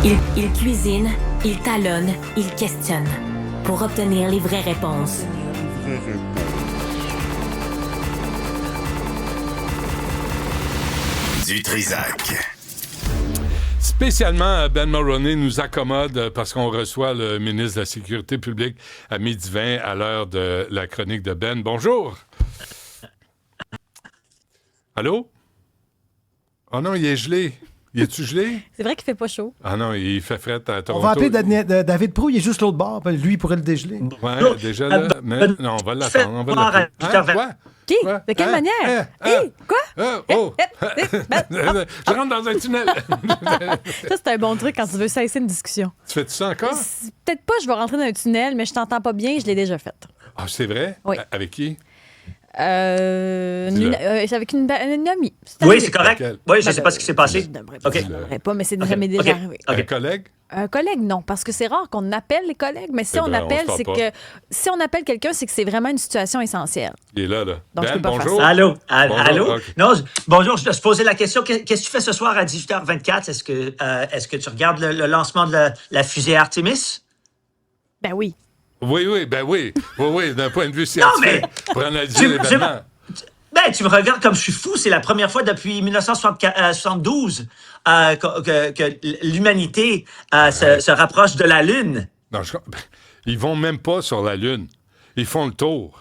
Il cuisine, il talonne, il questionne pour obtenir les vraies réponses. Du Trizac. Spécialement, Ben Mulroney nous accommode parce qu'on reçoit le ministre de la Sécurité publique à 12h20 à l'heure de la chronique de Ben. Bonjour. Allô? Oh non, il est gelé. Il est-tu gelé? C'est vrai qu'il fait pas chaud. Ah non, il fait fret à Toronto. On va appeler David Proulx, il est juste l'autre bord. Lui, il pourrait le dégeler. Ouais, déjà là. Mais non, on va l'attendre. On va l'attendre. Quoi? Qui? Quoi? De quelle manière? Quoi? Oh! Je rentre dans un tunnel. Ça, c'est un bon truc quand tu veux cesser une discussion. Tu fais ça encore? Peut-être pas, je vais rentrer dans un tunnel, mais je t'entends pas bien, je l'ai déjà fait. Ah, c'est vrai? Oui. Avec qui? Avec une amie. Oui, c'est correct. Laquelle? Oui, je ne sais pas ce qui s'est passé. Je n'aimerais OK. pas, mais c'est jamais déjà arrivé. Un collègue? Un collègue, non, parce que c'est rare qu'on appelle les collègues, mais si C'est on vrai, appelle, on se c'est parle que si on appelle quelqu'un, c'est que c'est vraiment une situation essentielle. Il est là. Donc, je Ben, peux pas faire bonjour. ça. Allô? Bonjour, Allô? ok. Non, bonjour, je dois se poser la question. Qu'est-ce que tu fais ce soir à 18h24? Est-ce que tu regardes le lancement de la fusée Artemis? Ben oui. Oui, d'un point de vue scientifique, pour analyser l'événement. Tu me regardes comme je suis fou. C'est la première fois depuis 1972 que l'humanité se rapproche de la Lune. Non, ils vont même pas sur la Lune. Ils font le tour.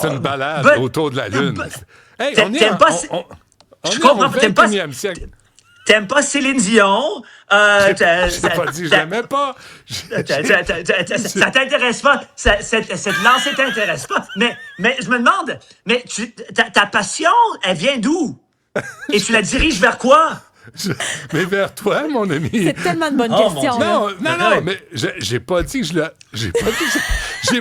C'est une balade autour de la Lune. Hey, on est t'aimes pas... Je comprends, au t'aimes pas... 21e siècle. T'aimes pas Céline Dion? Je t'ai pas dit, je l'aimais pas. Ça t'intéresse pas. Cette lancée t'intéresse pas. Mais je me demande, ta passion, elle vient d'où? Et tu la diriges vers quoi? Mais vers toi, mon ami. C'est tellement de bonnes Oh, questions. mon là. Non, mais j'ai pas dit que j'ai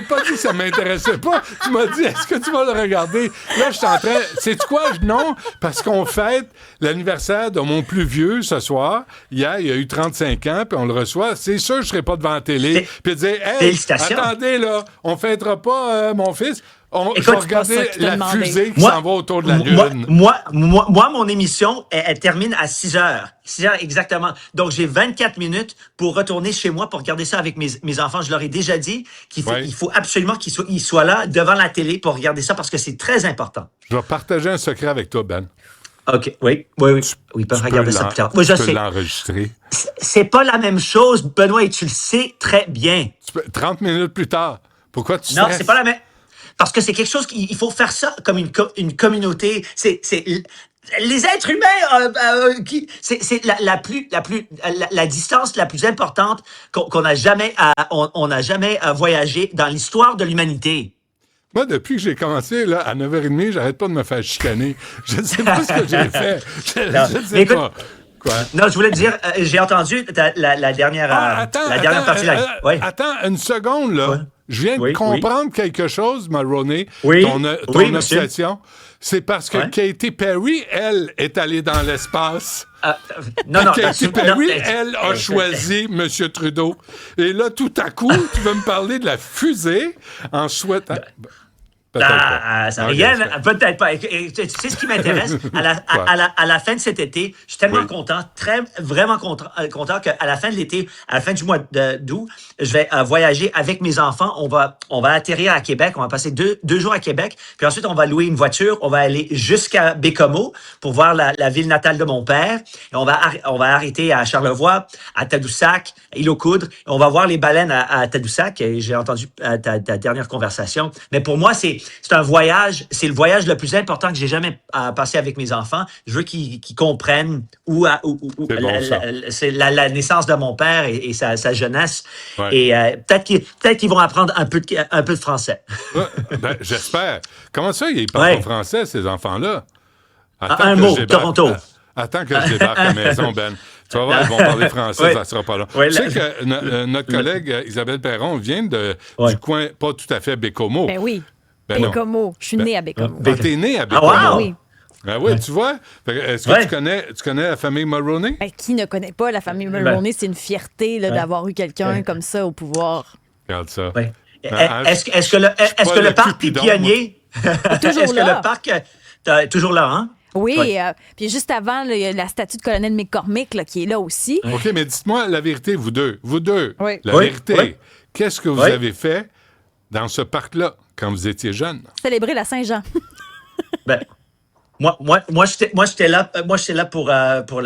pas dit que ça m'intéressait pas. Tu m'as dit, est-ce que tu vas le regarder? Là, je suis en train... Sais-tu quoi? Non, parce qu'on fête l'anniversaire de mon plus vieux ce soir. Hier, il a eu 35 ans, puis on le reçoit. C'est sûr que je serai pas devant la télé. Puis dire, hey, Félicitations. attendez, là, on fêtera pas mon fils. Écoute, je vais regarder c'est pas ça que je t'ai la demandé. fusée qui s'en va autour de la Lune. Moi, mon émission, elle termine à 6 heures. 6 heures exactement. Donc, j'ai 24 minutes pour retourner chez moi pour regarder ça avec mes enfants. Je leur ai déjà dit qu'il faut absolument qu'ils soient là devant la télé pour regarder ça parce que c'est très important. Je vais partager un secret avec toi, Ben. OK, oui. Ils peuvent regarder ça plus tard. Moi, je Tu peux sais. l'enregistrer. C'est pas la même chose, Benoît, et tu le sais très bien. 30 minutes plus tard. Pourquoi tu Non, stresses? c'est pas la même. Parce que c'est quelque chose qu'il faut faire ça comme une communauté. C'est les êtres humains c'est la distance la plus importante qu'on a jamais on n'a jamais voyagé dans l'histoire de l'humanité. Moi, depuis que j'ai commencé là, à 9h30, j'arrête pas de me faire chicaner. Je ne sais pas ce que j'ai fait. Je ne sais pas. Quoi? Non, je voulais te dire, j'ai entendu la dernière, dernière partie. Attends une seconde, là. Ouais. Je viens de comprendre quelque chose, Mulroney, ton obsession. C'est parce que Katy Perry, elle, est allée dans l'espace. Katy Perry, elle, a choisi M. Trudeau. Et là, tout à coup, tu veux me parler de la fusée en souhaitant... Peut-être pas. Ça rien, peut-être pas. Et tu sais ce qui m'intéresse? À la fin de cet été, je suis tellement content, vraiment content qu'à la fin de l'été, à la fin du mois d'août, je vais voyager avec mes enfants. On va atterrir à Québec. On va passer deux jours à Québec. Puis ensuite, on va louer une voiture. On va aller jusqu'à Bécomo pour voir la ville natale de mon père. Et on va arrêter à Charlevoix, à Tadoussac, Île-aux-Coudres. On va voir les baleines à Tadoussac. Et j'ai entendu ta dernière conversation. Mais pour moi, c'est un voyage, c'est le voyage le plus important que j'ai jamais passé avec mes enfants. Je veux qu'ils comprennent où c'est la naissance de mon père et sa jeunesse. Ouais. Et peut-être qu'ils vont apprendre un peu de français. Ben, j'espère. Comment ça, ils parlent en français, ces enfants-là? Un mot, Toronto. Attends que je débarque à la maison, Ben. Tu vas voir, ils vont parler français, ça ne sera pas long. Tu sais que notre collègue Isabelle Perron vient du coin, pas tout à fait Bécomo. Ben oui. Bécomo. Je suis née à Bécomo. T'es née à Bécomo? Ah, wow. Oui. Ah oui, tu vois? Est-ce que tu connais la famille Mulroney? Ben, qui ne connaît pas la famille Mulroney? C'est une fierté là, d'avoir eu quelqu'un comme ça au pouvoir. Regarde ça. Ouais. Est-ce que le parc est pionnier? Toujours est-ce là. que le parc est toujours là, hein? Oui, puis juste avant, il y a la statue de colonel McCormick là, qui est là aussi. OK, mais dites-moi la vérité, vous deux. Oui. La vérité. Qu'est-ce que vous avez fait dans ce parc-là quand vous étiez jeune? Célébrer la Saint-Jean. Ben, moi, j'étais là pour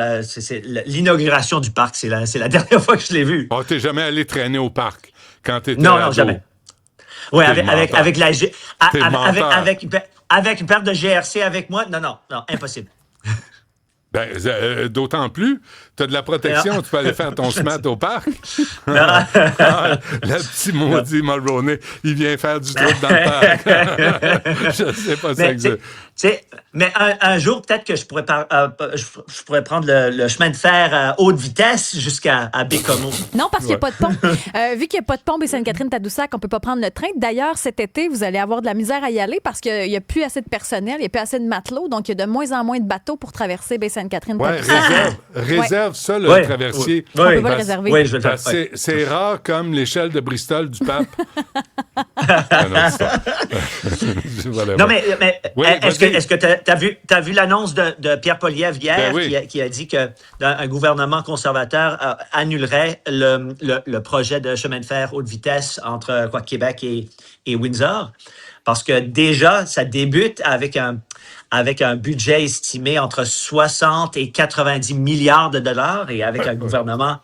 l'inauguration du parc. C'est la dernière fois que je l'ai vu. Oh, t'es jamais allé traîner au parc quand t'étais Non, jamais. Oui, avec une paire de GRC avec moi. Non, impossible. Ben, d'autant plus, tu as de la protection, tu peux aller faire ton chemin au parc. Le petit maudit Mulroney, il vient faire du trouble dans le parc. Je sais pas ça existe. Mais un jour, peut-être que je pourrais prendre le chemin de fer à haute vitesse jusqu'à Bécomo. Non, parce qu'il n'y a pas de pont. Vu qu'il n'y a pas de pont Baie-Sainte-Catherine-Tadoussac, on ne peut pas prendre le train. D'ailleurs, cet été, vous allez avoir de la misère à y aller parce qu'il n'y a plus assez de personnel, il n'y a plus assez de matelots, donc il y a de moins en moins de bateaux pour traverser Baie-Sainte-Catherine-Tadoussac. Réserve ça, le traversier. On ne peut pas le réserver. Oui, je vais le faire. C'est rare comme l'échelle de Bristol du pape. Non, mais est-ce que tu as vu l'annonce de Pierre Poilievre hier qui a dit qu'un gouvernement conservateur annulerait le projet de chemin de fer haute vitesse entre Québec et Windsor? Parce que déjà, ça débute avec un budget estimé entre 60 et 90 milliards de dollars et avec notre gouvernement,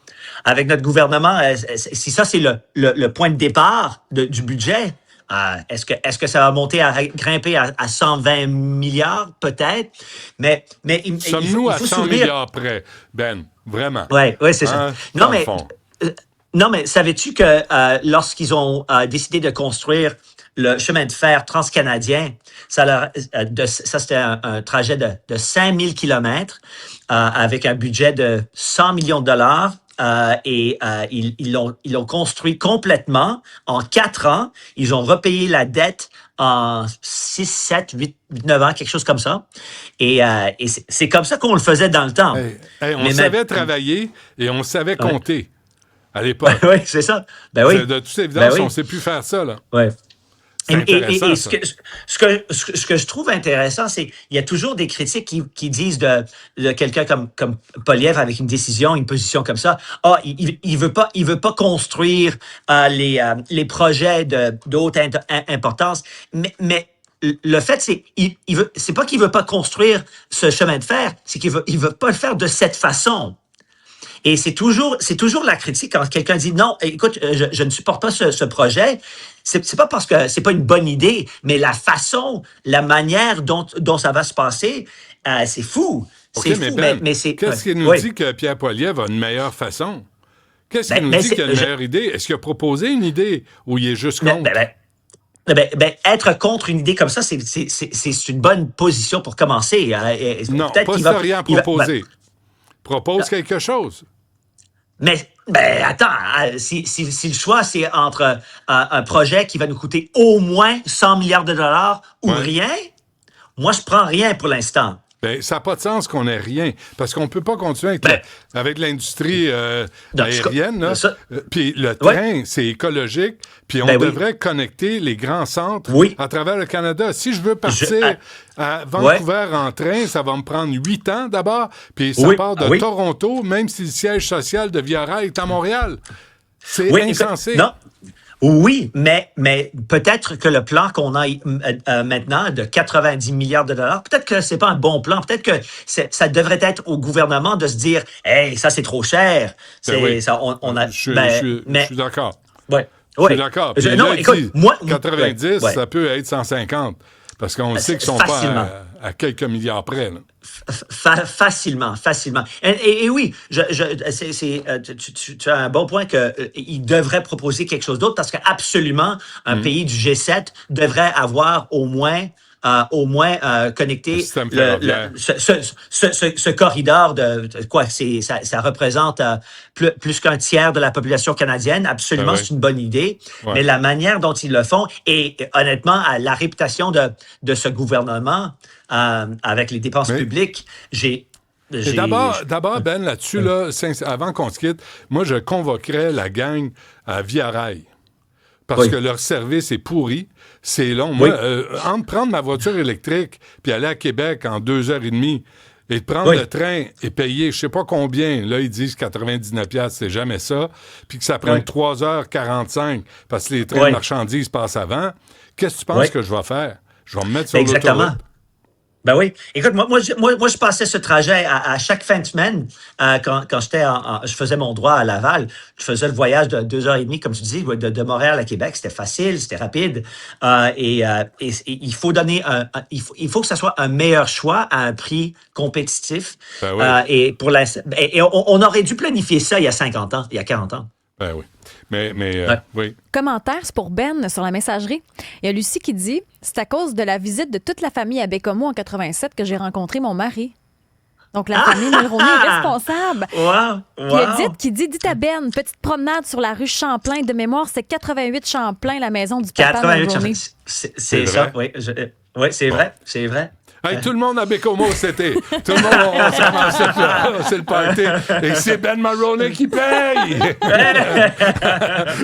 si ça c'est le point de départ du budget, est-ce que ça va monter grimper à 120 milliards peut-être? Mais sommes-nous à 100 milliards près, Ben? Vraiment? Oui, c'est ça. Non, mais savais-tu que lorsqu'ils ont décidé de construire le chemin de fer transcanadien, ça c'était un trajet de 5000 kilomètres avec un budget de 100 millions de dollars. Ils l'ont construit complètement en 4 ans. Ils ont repayé la dette en 6, 7, 8, 9 ans, quelque chose comme ça. Et c'est comme ça qu'on le faisait dans le temps. On savait travailler et on savait compter à l'époque. Oui, c'est ça. Ben oui. De toute évidence, on ne sait plus faire ça, là. Oui. Et ce que je trouve intéressant, c'est qu'il y a toujours des critiques qui disent de quelqu'un comme Poilievre avec une décision, une position comme ça. Il veut pas construire les projets de haute importance, mais le fait, c'est pas qu'il veut pas construire ce chemin de fer, c'est qu'il veut pas le faire de cette façon. Et c'est toujours la critique quand quelqu'un dit non, écoute, je ne supporte pas ce projet. C'est pas parce que c'est pas une bonne idée, mais la manière dont ça va se passer, c'est fou. Okay, c'est fou. Mais qu'est-ce qui nous dit que Pierre Poilievre a une meilleure façon? Qu'est-ce qui nous dit qu'il a une meilleure idée? Est-ce qu'il a proposé une idée ou il est juste contre? Être contre une idée comme ça, c'est une bonne position pour commencer. Non, pas si rien proposer. Propose quelque chose. Mais attends, si le choix, c'est entre un projet qui va nous coûter au moins 100 milliards de dollars ou rien, moi, je prends rien pour l'instant. Ça n'a pas de sens qu'on ait rien, parce qu'on ne peut pas continuer avec l'industrie aérienne. Puis le train, c'est écologique, puis on devrait connecter les grands centres à travers le Canada. Si je veux partir à Vancouver en train, ça va me prendre 8 ans d'abord, puis ça part de Toronto, même si le siège social de Via Rail est à Montréal. C'est insensé. Non. Oui, mais peut-être que le plan qu'on a maintenant de 90 milliards de dollars, peut-être que c'est pas un bon plan. Peut-être que ça devrait être au gouvernement de se dire, hey, ça c'est trop cher. Je suis d'accord. Je suis d'accord. Puis non, écoute, moi, 90, ça peut être 150. Parce qu'on sait qu'ils ne sont pas à quelques milliards près. Là. Facilement. Et oui, tu as un bon point qu'il devrait proposer quelque chose d'autre parce qu'absolument, un pays du G7 devrait avoir au moins connecter ce corridor de quoi ça représente plus qu'un tiers de la population canadienne. Absolument, c'est une bonne idée. Mais la manière dont ils le font et honnêtement, à la réputation de ce gouvernement avec les dépenses publiques, D'abord, Ben, là-dessus, avant qu'on se quitte, moi, je convoquerais la gang à Via Rail parce que leur service est pourri. C'est long. Moi, entre prendre ma voiture électrique puis aller à Québec en 2h30 et de prendre le train et payer je sais pas combien, là, ils disent 99$, c'est jamais ça, puis que ça prend 3h45 parce que les trains de marchandises passent avant, qu'est-ce que tu penses que je vais faire? Je vais me mettre sur l'autoroute. Ben oui. Écoute, moi, je passais ce trajet à chaque fin de semaine quand je faisais mon droit à Laval. Je faisais le voyage de 2h30, comme tu dis, de Montréal à Québec. C'était facile, c'était rapide. Et il faut donner il faut que ça soit un meilleur choix à un prix compétitif. Ben oui. Et on aurait dû planifier ça il y a 50 ans, il y a 40 ans. Ben oui. Mais oui. Commentaire, c'est pour Ben sur la messagerie. Il y a Lucie qui dit « C'est à cause de la visite de toute la famille à Bécomo en 87 que j'ai rencontré mon mari. » Donc, la famille Mulroney est responsable. Wow. Il y a Edith qui dit « Dites à Ben, petite promenade sur la rue Champlain. De mémoire, c'est 88 Champlain, la maison du papa Mulroney. » C'est ça, oui. Oui, c'est vrai, c'est vrai. Hey, tout le monde à Bécomo cet été. Tout le monde, on s'est ramassé là. C'est le party. Et c'est Ben Mulroney qui paye.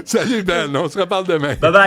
Salut Ben, on se reparle demain. Bye-bye.